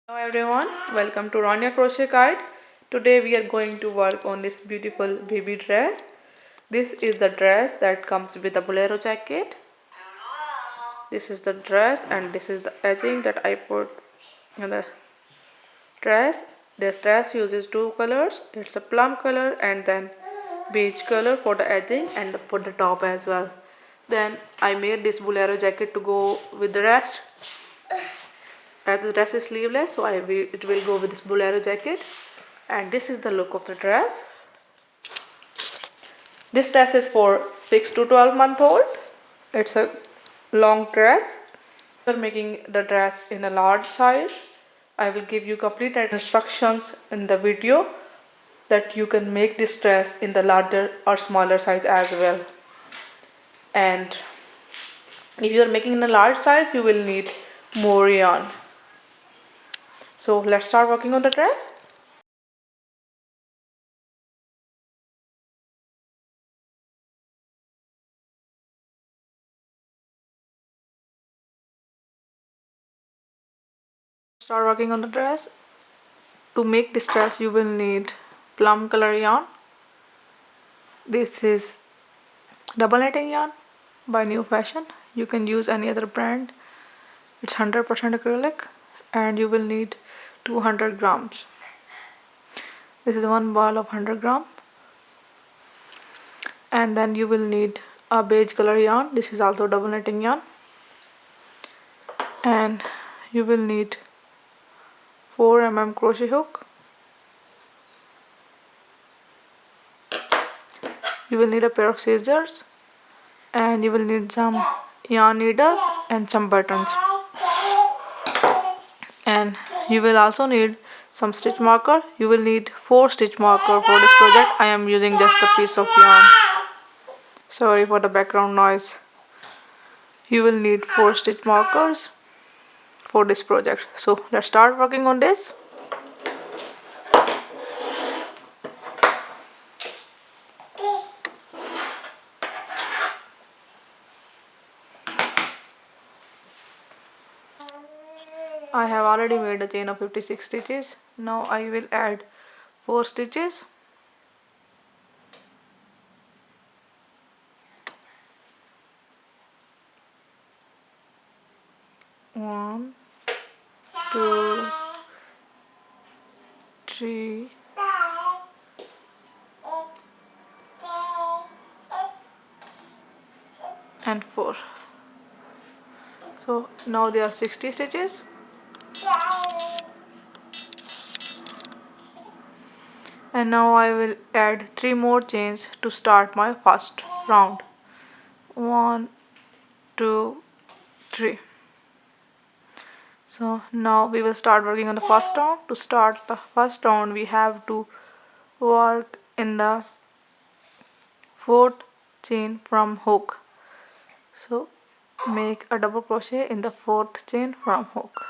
Hello everyone, welcome to Rania Crochet Guide. Today we are going to work on this beautiful baby dress. This is the dress that comes with a bolero jacket. This is the dress and this is the edging that I put in the dress. This dress uses two colors. It's a plum color and then beige color for the edging and for the top as well. Then I made this bolero jacket to go with the rest. As the dress is sleeveless, so it will go with this bolero jacket. And this is the look of the dress. This dress is for 6 to 12 month old. It's a long dress. We are making the dress in a large size. I will give you complete instructions in the video that you can make this dress in the larger or smaller size as well. And if you are making in a large size, you will need more yarn. So let's start working on the dress. Start working on the dress. To make this dress you will need plum color yarn. This is double knitting yarn by New Fashion. You can use any other brand. It's 100% acrylic and you will need 200 grams. This is one ball of 100 gram. And then you will need a beige color yarn. This is also double knitting yarn. And you will need 4 mm crochet hook. You will need a pair of scissors and you will need some yarn needle and some buttons, and you will also need some stitch marker. You will need 4 stitch marker for this project. I am using just a piece of yarn. Sorry for the background noise. You will need 4 stitch markers for this project. So let's start working on this. I have already made a chain of 56 stitches. Now I will add 4 stitches. One, two, three, and 4. So now there are 60 stitches. And now I will add 3 more chains to start my first round. 1, 2, 3. So now we will start working on the first round. To start the first round we have to work in the 4th chain from hook. So make a double crochet in the 4th chain from hook.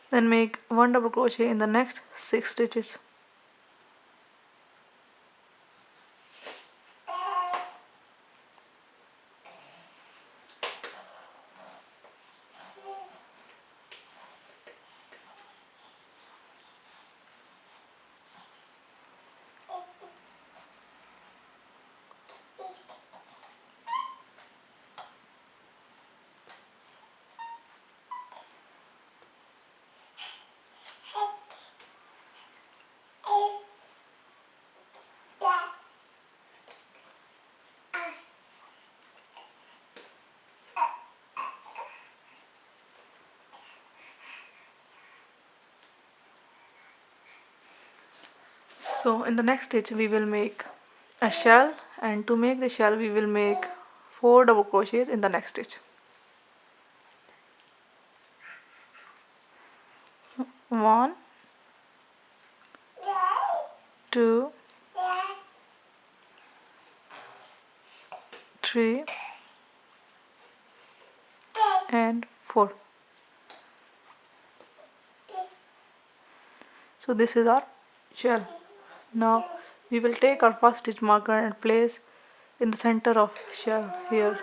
Then make 1 double crochet in the next 6 stitches. So in the next stitch we will make a shell, and to make the shell we will make 4 double crochets in the next stitch. 1, 2, 3, and 4. So this is our shell. Now we will take our first stitch marker and place in the center of shell here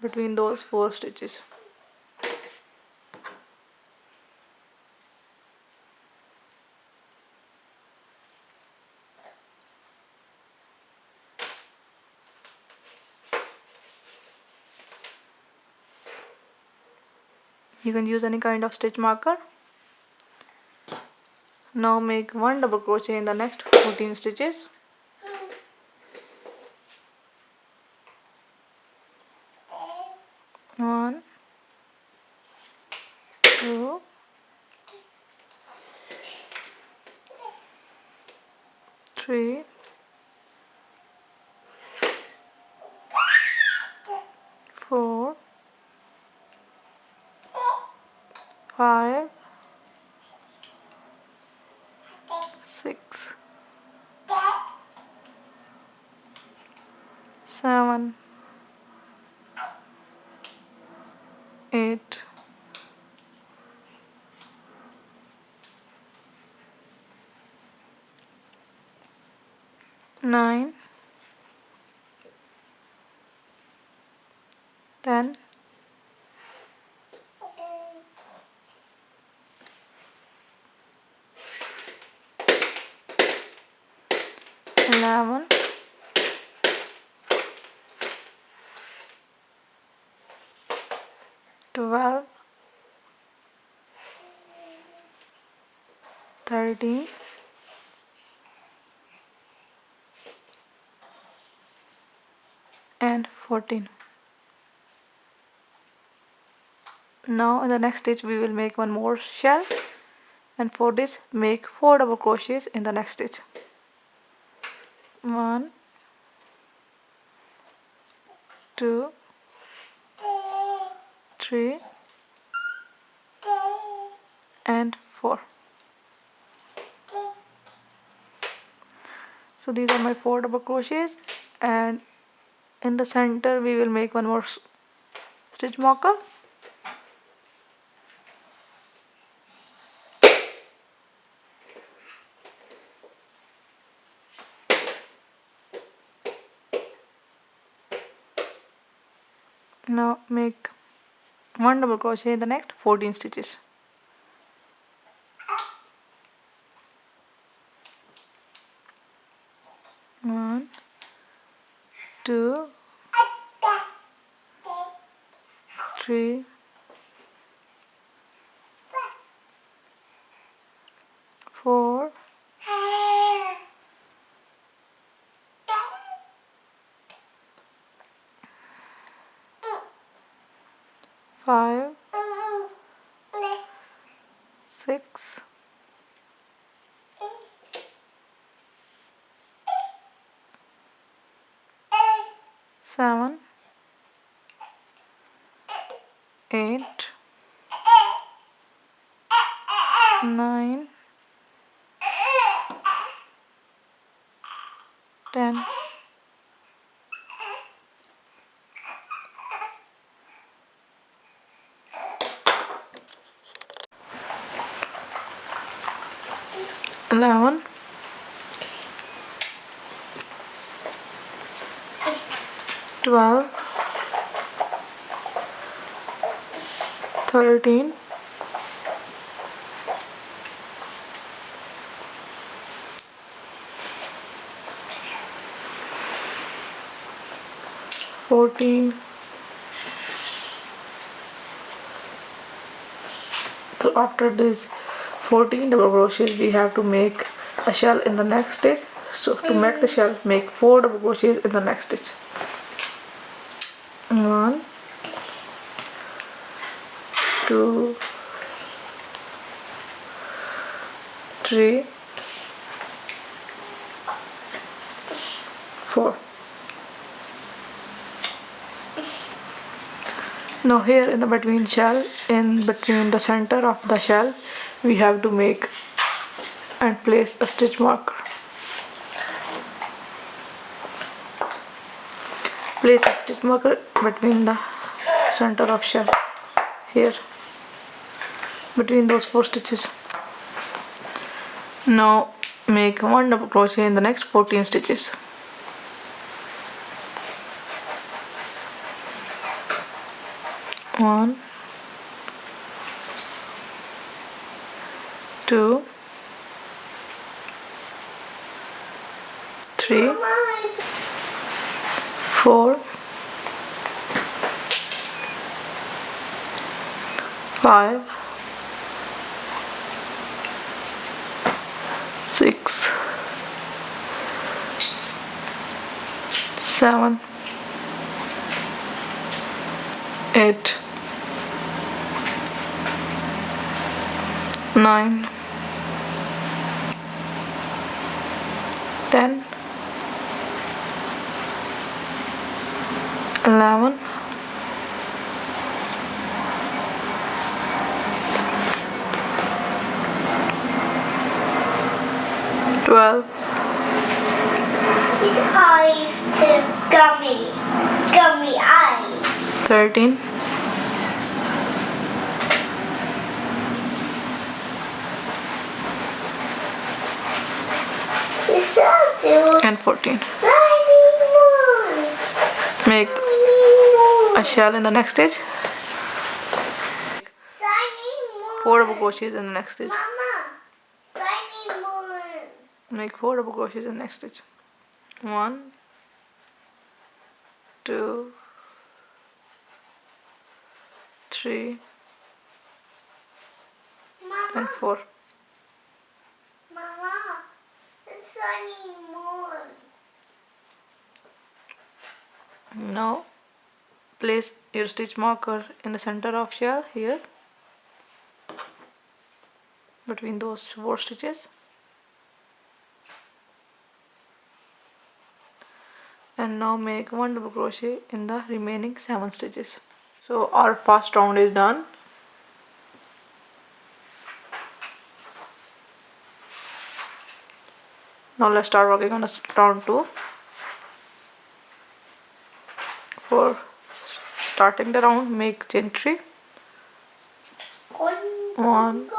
between those 4 stitches. You can use any kind of stitch marker. Now make 1 double crochet in the next 14 stitches. 1, 2, 3, 4, 5, 6, 7, 8, 9, 10, 11, 12, 13, 14. Now in the next stitch we will make one more shell, and for this make 4 double crochets in the next stitch. 1, 2, 3 and 4. So these are my 4 double crochets, and in the center we will make one more stitch marker. Now make 1 double crochet in the next 14 stitches. 1, 2, 3, 4, 5, 6, 7, 8, 9, 10, 11, 12, 13, 14. So after this 14 double crochets we have to make a shell in the next stitch. So to make the shell, make 4 double crochets in the next stitch. 1, 2, 3, 4. Now here in the between shell, in between the center of the shell, we have to make and place a stitch marker. Place a stitch marker between the center of shell here, between those 4 stitches. Now make 1 double crochet in the next 14 stitches. 1, 2, 3, 4, 5, 6, 7, 8, 9, 10, 11, 12, His eyes too gummy eyes. 13, and 14. Make a shell in the next stitch. 4 double crochets in the next stitch. Make 4 double crochets in the next stitch. 1, 2, 3, and 4. Mama, it's shiny moon. Now place your stitch marker in the center of shell here between those 4 stitches, and now make 1 double crochet in the remaining 7 stitches. So our first round is done. Now let's start working on round 2. For starting the round, make chain 3. 1,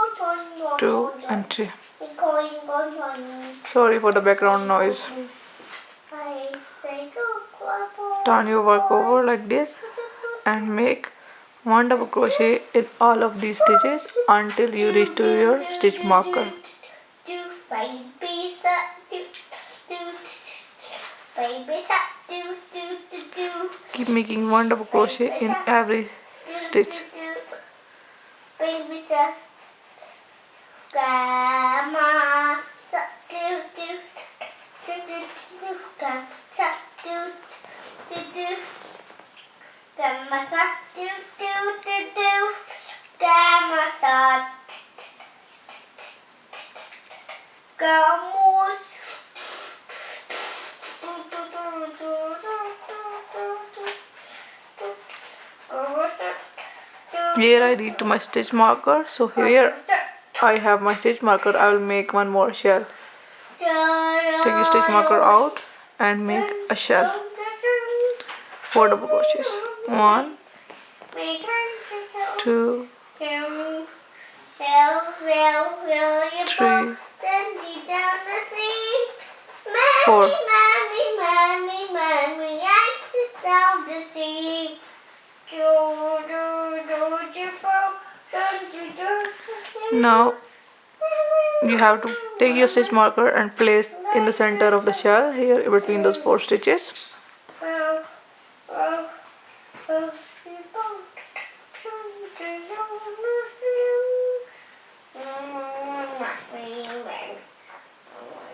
2, and 3. Sorry for the background noise. Turn your work over like this and make 1 double crochet in all of these stitches until you reach to your stitch marker. Keep making 1 double crochet in every stitch. Here I reach to my stitch marker, so here I have my stitch marker. I will make one more shell. Take your stitch marker out and make a shell. 4 double crochets. 1, 2, 3, 4. Now you have to take your stitch marker and place in the center of the shell here between those 4 stitches.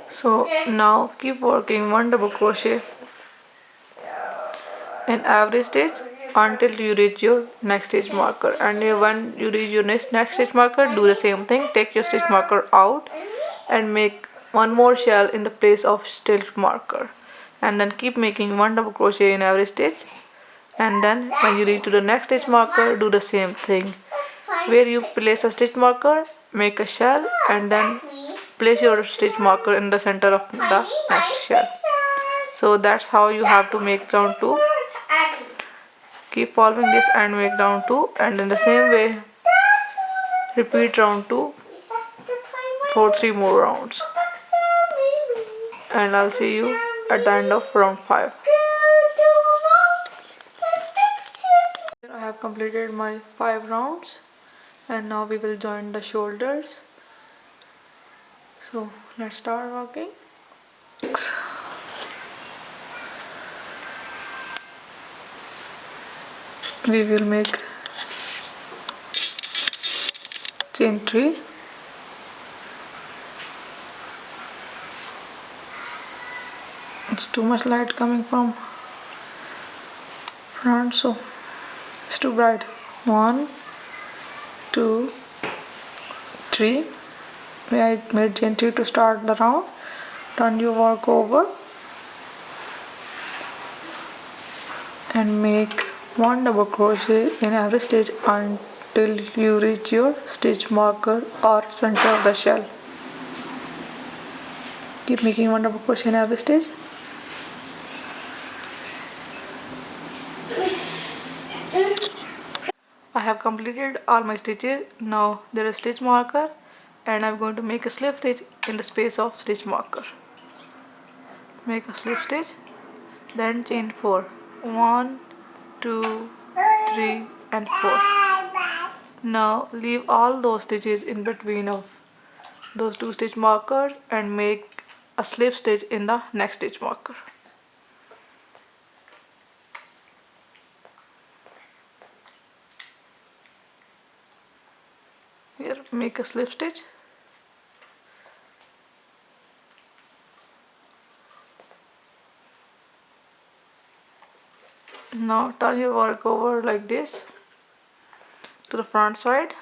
So now keep working 1 double crochet in every stitch until you reach your next stitch marker, and when you reach your next stitch marker, do the same thing. Take your stitch marker out and make one more shell in the place of stitch marker, and then keep making 1 double crochet in every stitch, and then when you reach to the next stitch marker, do the same thing. Where you place a stitch marker, make a shell, and then place your stitch marker in the center of the next shell. So that's how you have to make round 2. Keep following this and make round 2, and in the same way repeat round 2 for 3 more rounds. and I'll see you at the end of round 5. Here I have completed my 5 rounds, and now we will join the shoulders. So let's start working. 6. We will make chain 3. It's too much light coming from front, so it's too bright. 1, 2, 3. I made chain 3 to start the round. Turn your work over and make 1 double crochet in every stitch until you reach your stitch marker or center of the shell. Keep making 1 double crochet in every stitch. I have completed all my stitches. Now there is stitch marker, and I'm going to make a slip stitch in the space of stitch marker. Make a slip stitch, then chain 4. 1, 2, 3 and 4. Now leave all those stitches in between of those 2 stitch markers and make a slip stitch in the next stitch marker. Here, make a slip stitch. Now turn your work over like this to the front side,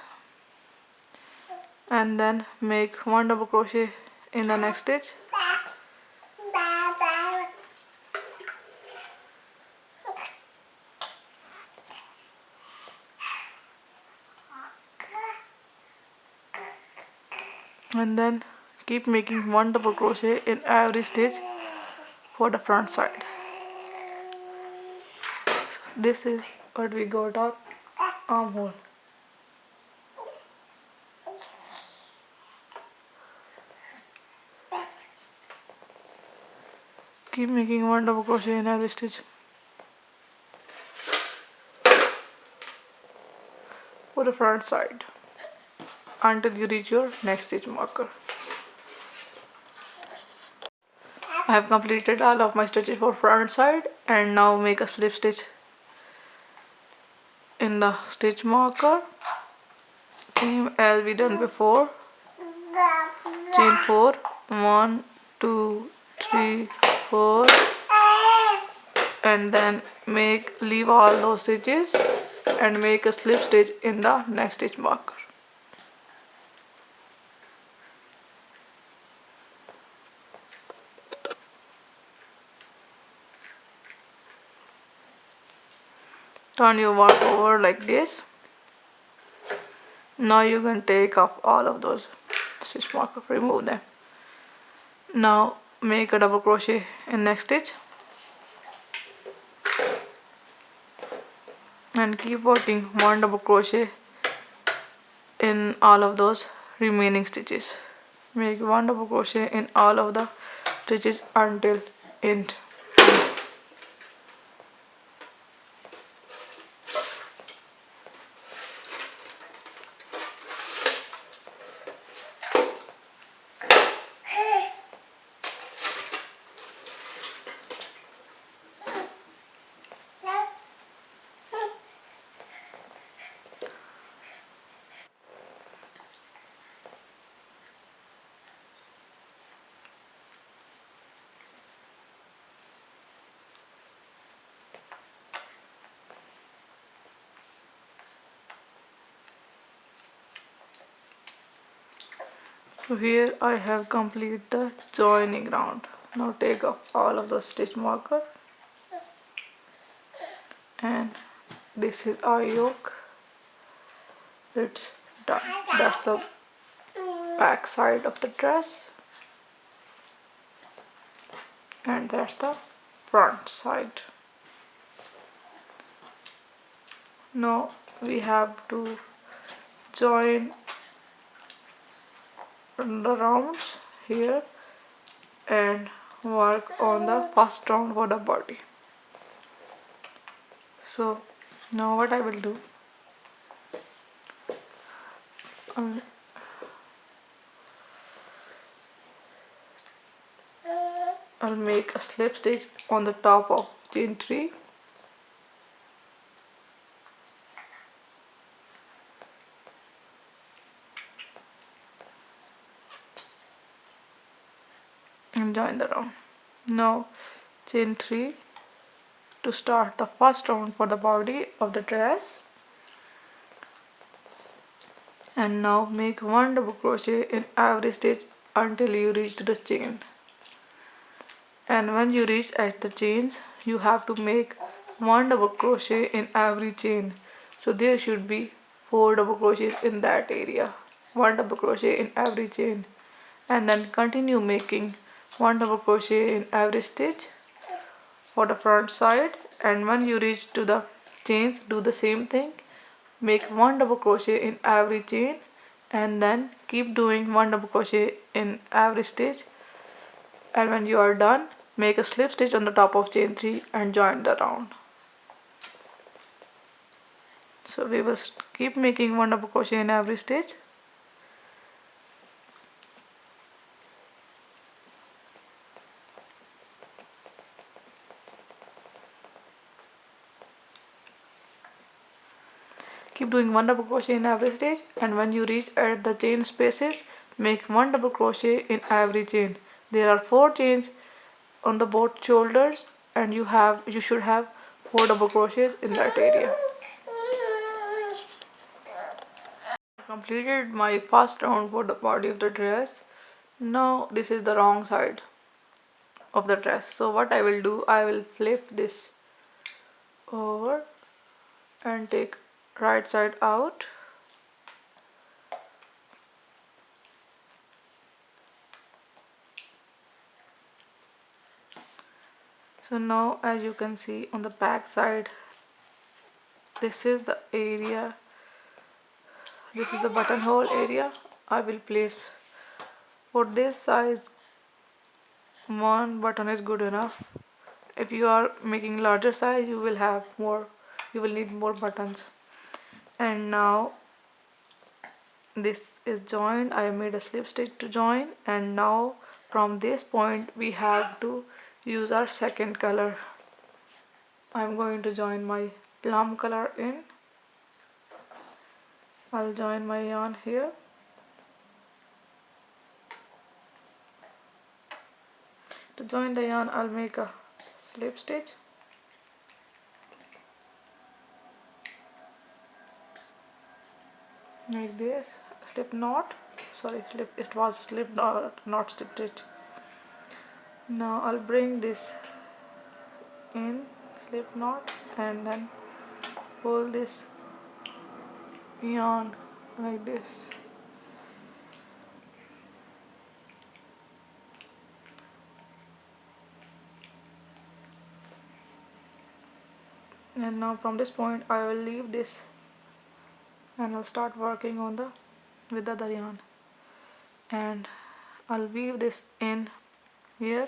and then make 1 double crochet in the next stitch. And then keep making 1 double crochet in every stitch for the front side. So this is what we got our armhole. Keep making 1 double crochet in every stitch for the front side until you reach your next stitch marker. I have completed all of my stitches for front side, and now make a slip stitch in the stitch marker, same as we done before. Chain 4. 1, 2, 3, 4, and then leave all those stitches and make a slip stitch in the next stitch marker. Turn your work over like this. Now you can take off all of those stitch markers, remove them. Now make a double crochet in next stitch and keep working 1 double crochet in all of those remaining stitches. Make 1 double crochet in all of the stitches until end. So here I have completed the joining round. Now take off all of the stitch marker, and this is our yoke. It's done. That's the back side of the dress, and that's the front side. Now we have to join the rounds here and work on the first round for the body. So now what I will do, um, I'll make a slip stitch on the top of chain 3 and join the round. Now chain 3 to start the first round for the body of the dress, and now make 1 double crochet in every stitch until you reach to the chain. And when you reach at the chains, you have to make 1 double crochet in every chain. So there should be 4 double crochets in that area. 1 double crochet in every chain, and then continue making 1 double crochet in every stitch for the front side. And when you reach to the chains, do the same thing. Make 1 double crochet in every chain, and then keep doing 1 double crochet in every stitch. And when you are done, make a slip stitch on the top of chain 3 and join the round. So we will keep making 1 double crochet in every stitch. Keep doing 1 double crochet in every stitch, and when you reach at the chain spaces, make 1 double crochet in every chain. There are 4 chains on the both shoulders, and you should have 4 double crochets in that area. I completed my first round for the body of the dress. Now this is the wrong side of the dress. So what I will do, I will flip this over and take right side out. So now as you can see on the back side, this is the area, this is the buttonhole area. I will place, for this size, 1 button is good enough. If you are making larger size, you will need more buttons. And now this is joined. I made a slip stitch to join, and now from this point we have to use our second color. I'm going to join my plum color in. I'll join my yarn here. To join the yarn, I'll make a slip stitch. Like this, slip knot. Sorry, it was slip knot, not slip stitch. Now I'll bring this in, slip knot, and then pull this yarn like this. And now from this point I will leave this, and I'll start working on the with the other yarn, and I'll weave this in here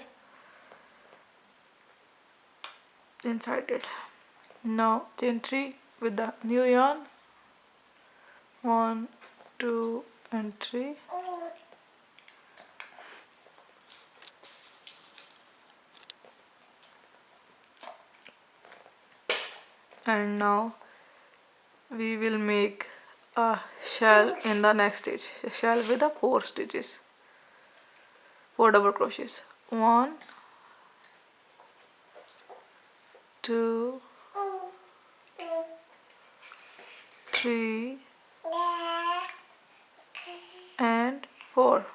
inside it. Now chain 3 with the new yarn, 1, 2 and 3. And now we will make a shell in the next stitch, a shell with the 4 stitches, 4 double crochets, 1, 2, 3 and 4.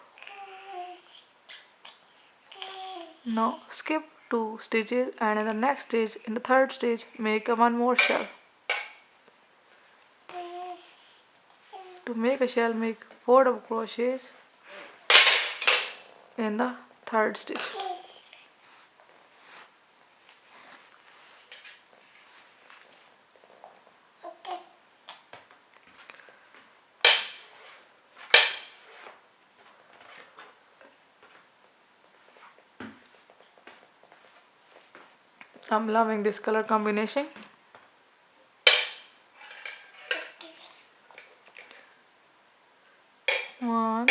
Now skip 2 stitches, and in the next stitch, in the third stitch, make a 1 more shell. To make a shell, make 4 double crochets in the third stitch. I'm loving this color combination. One,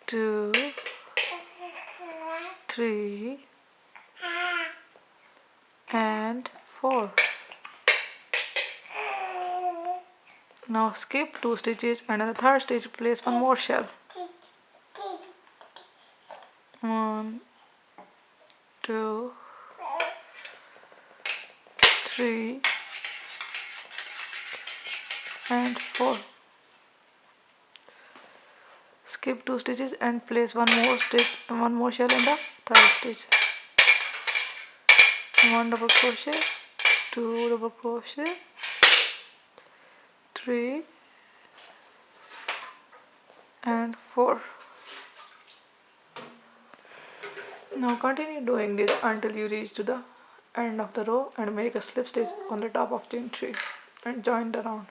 two, three, and four. Now skip 2 stitches and in the third stitch place one more shell. 1, 2, 3, and 4. Skip 2 stitches and place one more shell in the third stitch. 1 double crochet, 2 double crochet, 3, and 4. Now continue doing this until you reach to the end of the row and make a slip stitch on the top of chain 3 and join the round.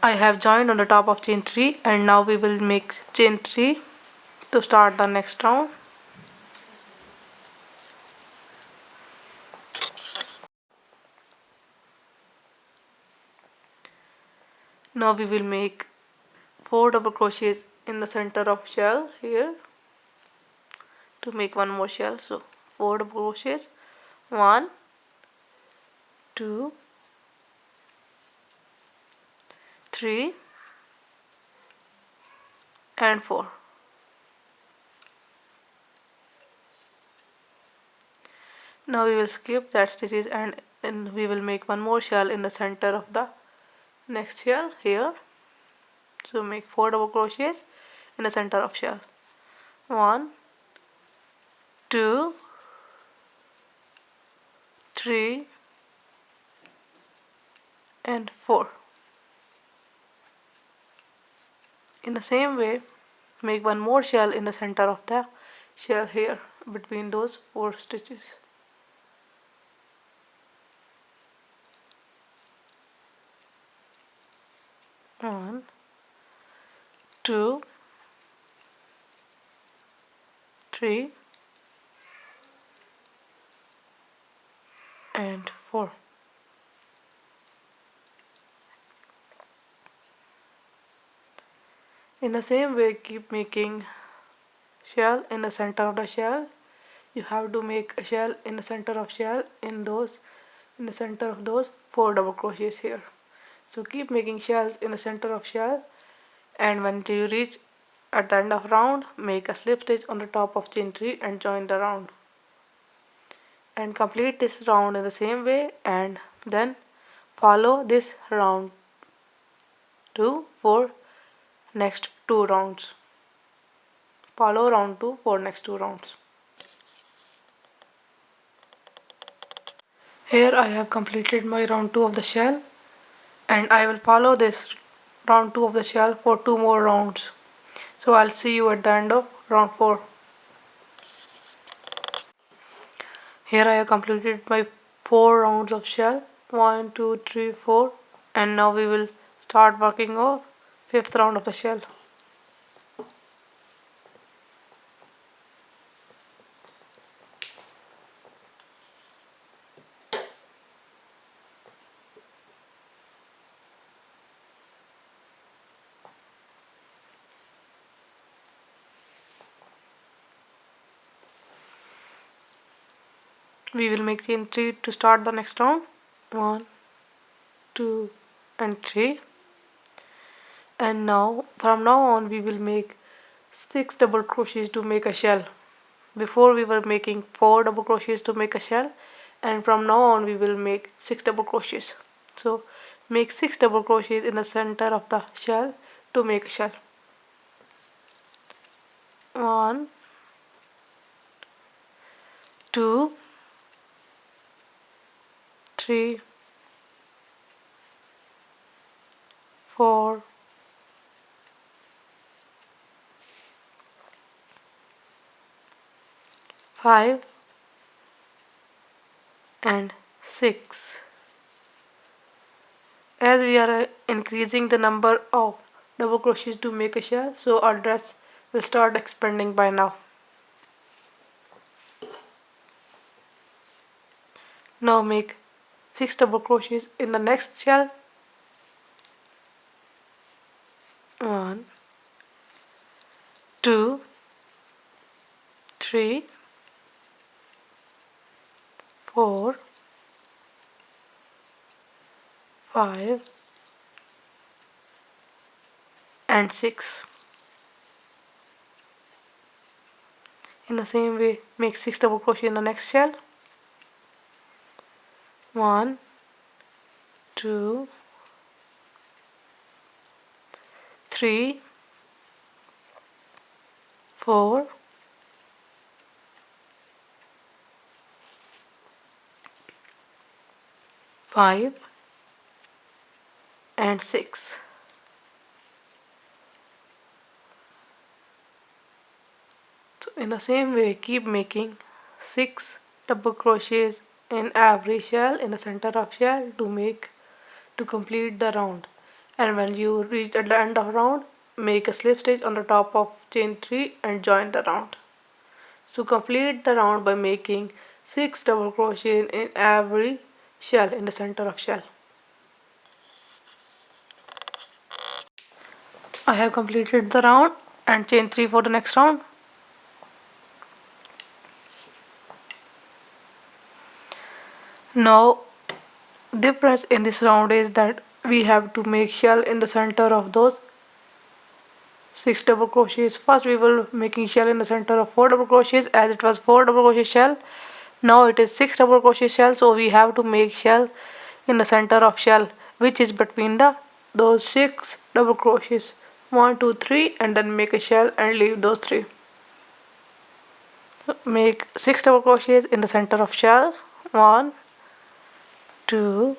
I have joined on the top of chain 3 and now we will make chain 3 to start the next round. Now we will make 4 double crochets in the center of shell here to make one more shell. So 4 double crochets, 1, 2, 3, and 4. Now we will skip that stitches and we will make one more shell in the center of the next shell here. So make 4 double crochets in the center of shell. 1, 2, 3, and 4. In the same way, make one more shell in the center of the shell here between those 4 stitches. 1, 2, 3, and 4. In the same way, keep making shell in the center of the shell. You have to make a shell in the center of shell in the center of those 4 double crochets here. So keep making shells in the center of shell, and when you reach at the end of round, make a slip stitch on the top of chain 3 and join the round. And complete this round in the same way, and then follow this round for next 2 rounds. Follow round 2 for next 2 rounds. Here I have completed my round 2 of the shell, and I will follow this round 2 of the shell for 2 more rounds. So I'll see you at the end of round 4. Here I have completed my 4 rounds of shell, 1, 2, 3, 4, and now we will start working off 5th round of the shell. We will make chain 3 to start the next round. 1, 2, and 3. And now from now on we will make 6 double crochets to make a shell. Before we were making 4 double crochets to make a shell, and from now on we will make 6 double crochets. So make 6 double crochets in the center of the shell to make a shell. 1, 2, 3, 4, 5, and 6. As we are increasing the number of double crochets to make a shell, so our dress will start expanding by now. Now make 6 double crochets in the next shell. 1, 2, 3, 4, 5 and 6. In the same way, make 6 double crochet in the next shell. 1, 2, 3, 4, 5 and 6. So in the same way, keep making 6 double crochets in every shell in the center of shell to complete the round. And when you reach at the end of round, make a slip stitch on the top of chain 3 and join the round. So complete the round by making 6 double crochet in every shell in the center of shell. I have completed the round and chain 3 for the next round. Now difference in this round is that we have to make shell in the center of those 6 double crochets. First we will making shell in the center of 4 double crochets, as it was 4 double crochet shell. Now it is 6 double crochet shell, so we have to make shell in the center of shell, which is between those 6 double crochets. 1, 2, 3, and then make a shell and leave those 3. So make 6 double crochets in the center of shell. 1, 2,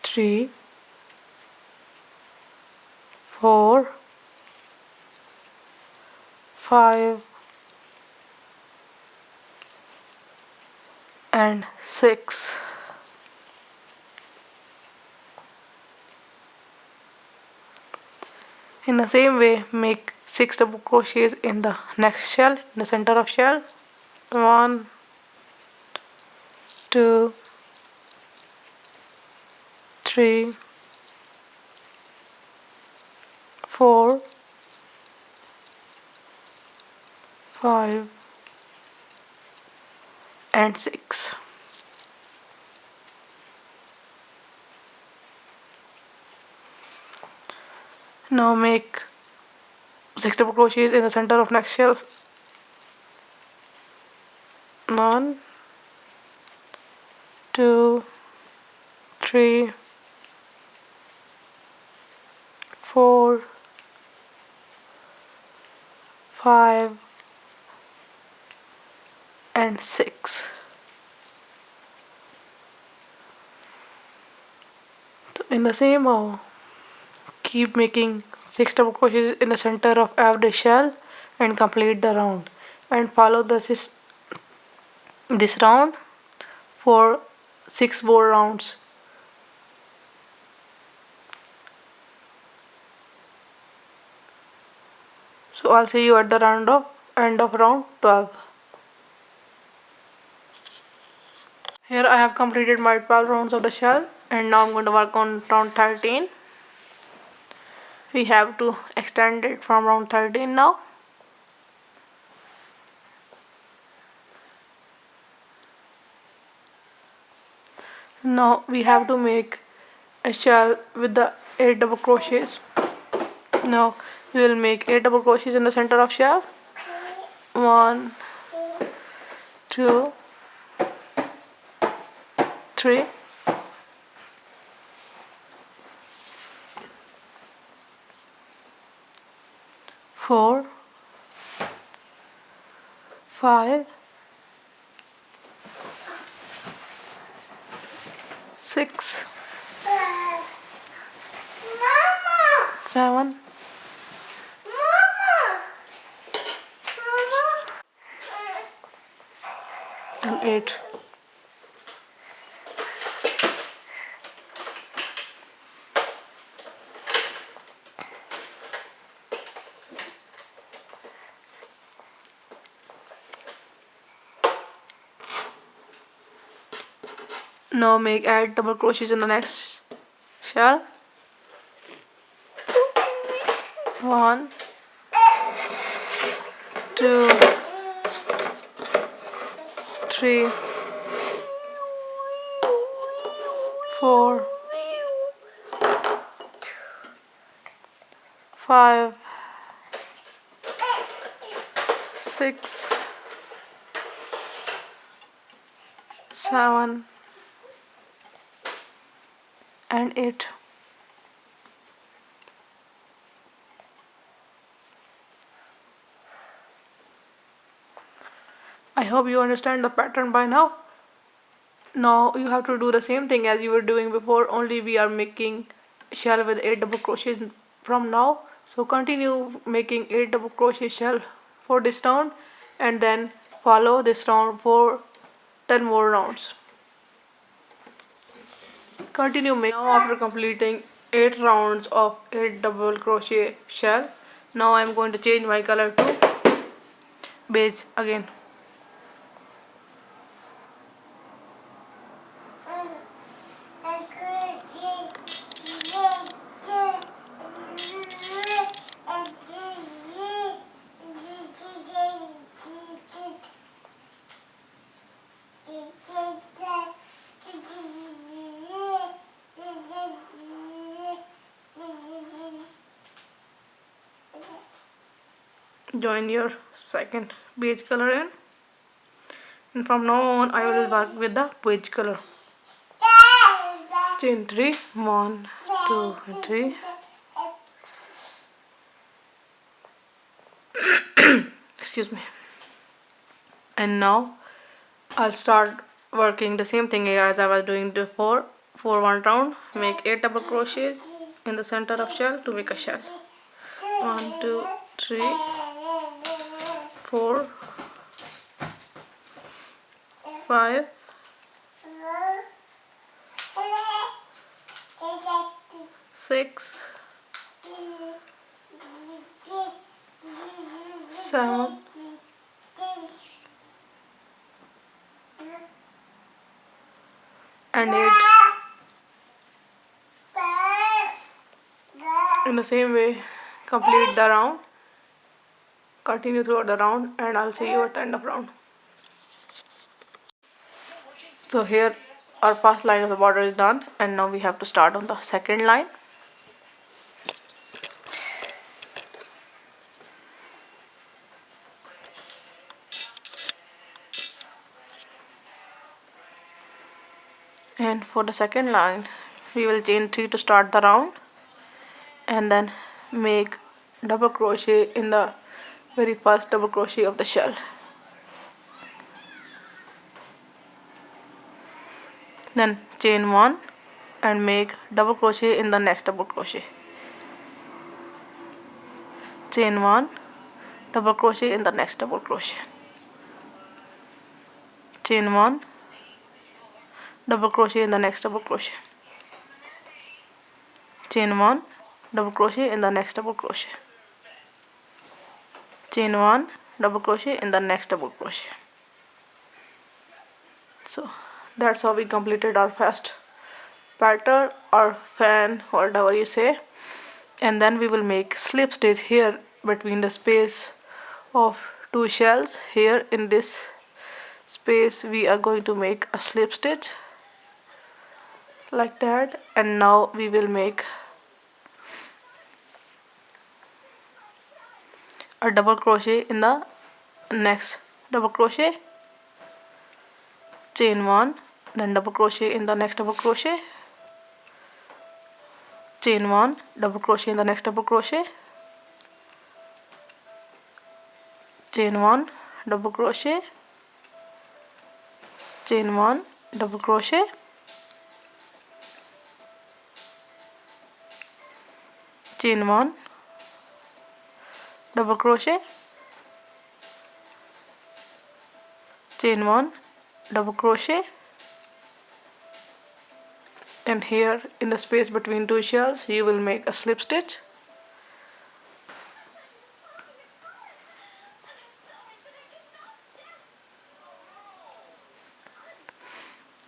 3, 4, 5 and 6. In the same way, make 6 double crochets in the next shell, in the center of shell. 1, 2, 3, 4, 5 and 6. Now make 6 double crochets in the center of next shell. 1, 2, 3, 4, 5 and 6. So in the same way, keep making 6 double crochets in the center of every shell and complete the round, and follow this round for 6 more rounds. So I'll see you at the end of round 12. Here I have completed my 12 rounds of the shell, and now I'm going to work on round 13. We have to extend it from round 13 now. Now we have to make a shell with the 8 double crochets. Now we will make 8 double crochets in the center of shell. 1, 2, 3, 4, 5, 6, 7, 8. Now add double crochets in the next shell. 1, 2, 3, 4, 5, 6, 7 and 8. I hope you understand the pattern by now. Now you have to do the same thing as you were doing before, only we are making shell with 8 double crochets from now. So continue making 8 double crochet shell for this round and then follow this round for 10 more rounds. Continue making. Now after completing 8 rounds of 8 double crochet shell, now I am going to change my color to beige again. Join your second beige color in, and from now on I will work with the beige color. Chain 3, 1, 2, 3. Excuse me. And now I'll start working the same thing as I was doing before. For one round, make 8 double crochets in the center of shell to make a shell. 1, 2, 3, 4, 5, 6, 7, and 8. In the same way, complete the round. Continue throughout the round, and I'll see you at the end of round. So here our first line of the border is done, and now we have to start on the second line. And for the second line, we will chain 3 to start the round, and then make double crochet in the very first double crochet of the shell. Then chain 1 and make double crochet in the next double crochet. Chain 1, double crochet in the next double crochet. Chain 1, double crochet in the next double crochet. Chain 1, double crochet in the next double crochet. Chain 1, double crochet in the next double crochet. So that's how we completed our first pattern or fan, whatever you say. And then we will make slip stitch here between the space of 2 shells. Here in this space we are going to make a slip stitch like that, and now we will make a double crochet in the next double crochet. Chain 1, then double crochet in the next double crochet. Chain 1, double crochet in the next double crochet. Chain 1, double crochet. Chain 1, double crochet. Chain 1, double crochet. Chain 1, double crochet, and here in the space between 2 shells you will make a slip stitch.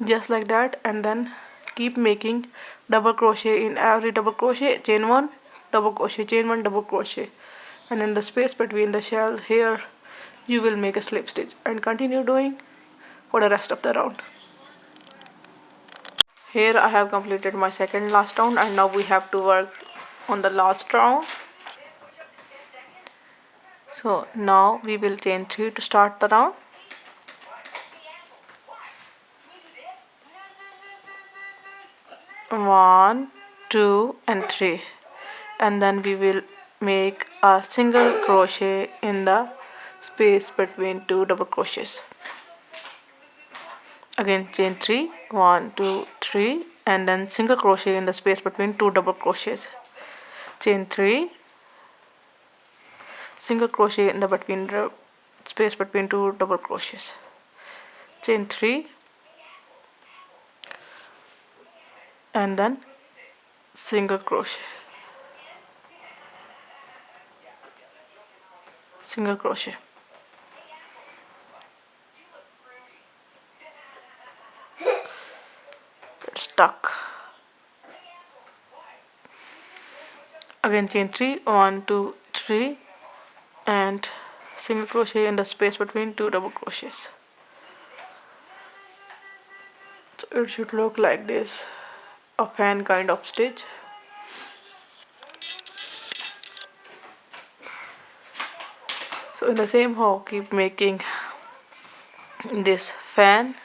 just like that, and then keep making double crochet in every double crochet, chain one, double crochet, chain one, double crochet, and in the space between the shells here you will make a slip stitch, and continue doing for the rest of the round. Here I have completed my second last round, and now we have to work on the last round. So now we will chain 3 to start the round. One, two, and 3, and then we will make a single crochet in the space between two double crochets. Again chain 3, 1, 2, 3, and then single crochet in the space between two double crochets. Chain 3, single crochet in the space between two double crochets. Chain 3, and then single crochet, single crochet. It's stuck. Again chain 3, 1, 2, 3, and single crochet in the space between two double crochets. So it should look like this, a fan kind of stitch. So in the same hoe keep making this fan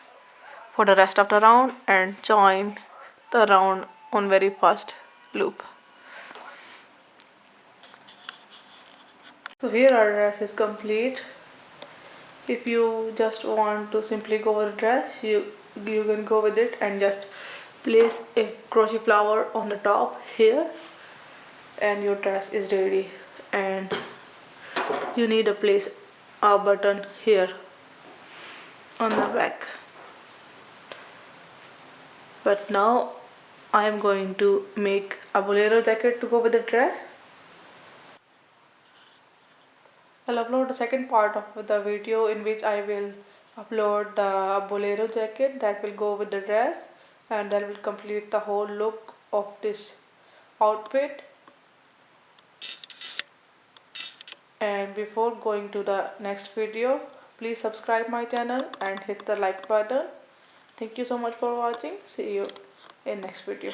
for the rest of the round and join the round on very first loop. So here our dress is complete. If you just want to simply go with the dress, you can go with it and just place a crochet flower on the top here, and your dress is ready. And you need to place a button here on the back. But now I am going to make a bolero jacket to go with the dress. I'll upload the second part of the video in which I will upload the bolero jacket that will go with the dress, and that will complete the whole look of this outfit. And before going to the next video, please subscribe my channel and hit the like button. Thank you so much for watching. See you in next video.